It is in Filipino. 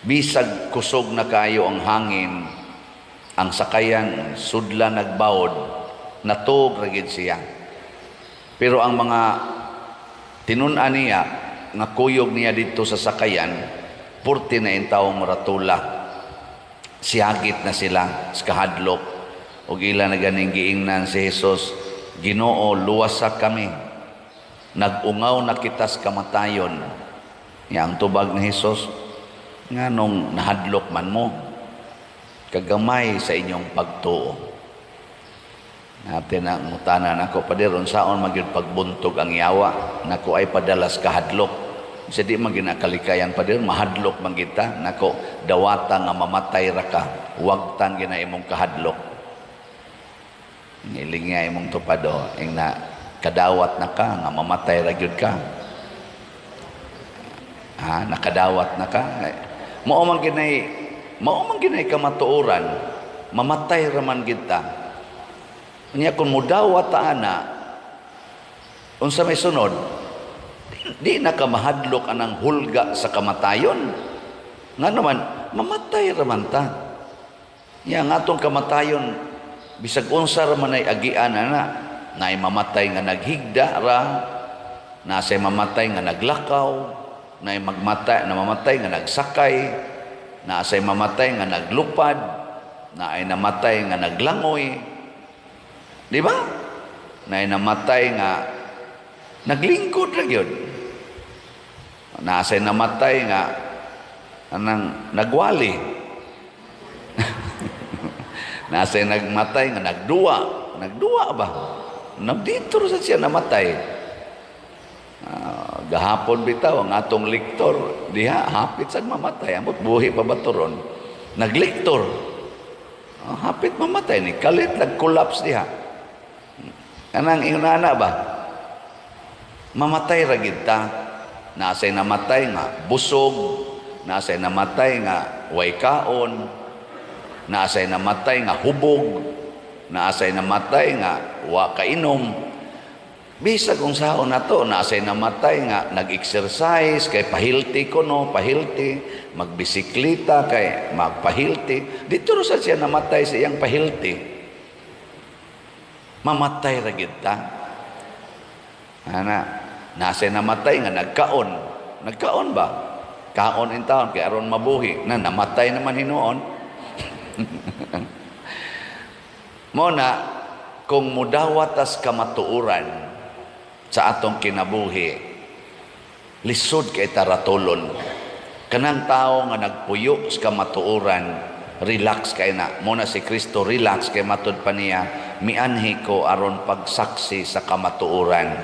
Bisag kusog na kayo ang hangin, ang sakayan sudla nagbawod, natug ra gid siya. Pero ang mga tinun-an niya nga kuyog niya dito sa sakayan, 40 na taong maratula. Siyagit na sila sa kahadlok. O ila na ganing giingnan si Jesus, Ginoo, luwasa kami. Nag-ungaw na kita sa kamatayon. Yang tubag ni Jesus, nga nung nahadlok man mo, kagamay sa inyong pagtuo. Natin ang mutanan ako, padiron saon magyud pagbuntog ang yawa, nako ay padalas kahadlok. Sa di man ginakalikayan padiron, mahadlok man kita, nako dawata nga mamatay ra ka, huwag tan gina imong kahadlok. Niling nga imong tupado, ing na kadawat na ka, nga mamatay ra gyud ka. Nakadawat na ka. Mao man ginay kamatuoran, mamatay raman kita. Unya kun mudawat ta ana, unsa may sunod? Di na ka mahadlok anang hulga sa kamatayon. Nga naman mamatay raman ta. Nya nga atong kamatayon bisag unsa raman ay agian ana, naay mamatay nga naghigda ra, nasay mamatay nga naglakaw, na mamatay nga nagsakay, na asay mamatay nga naglupad, na ay namatay nga naglangoy, di ba? Na ay namatay nga naglingkod ra gyud, na asay namatay nga anang nagwali, na asay nagmatay nga nagduwa ba? Nagdito sa siya namatay. Gahapon bitaw ang atong lektor diha hapit sa mamatay, amot buhi pa baturon naglektor, hapit mamatay ni kalit nag-collapse diha. Anang inana ba mamatay ra gid ta, nasay namatay nga busog, nasay namatay nga way kaon, nasay namatay nga hubog, nasay namatay nga wa kainom. Bisag kung saan na to, nasay namatay nga, nag-exercise, kay pahilti ko no, pahilti, magbisiklita, kay magpahilti. Dito rin siya namatay sa iyang pahilti. Mamatay ra gid ta. Nasay namatay nga, nagkaon. Nagkaon ba? Kaon in taon, kay aron mabuhi. Namatay naman hinuon. Muna, kung mudawatas kamatuuran, sa atong kinabuhi, lisod kay taratulon. Kanang tao nga nagpuyo sa kamatuoran, relax kay na. Muna si Kristo, relax kay matud pa niya, mianhi ko aron pagsaksi sa kamatuoran.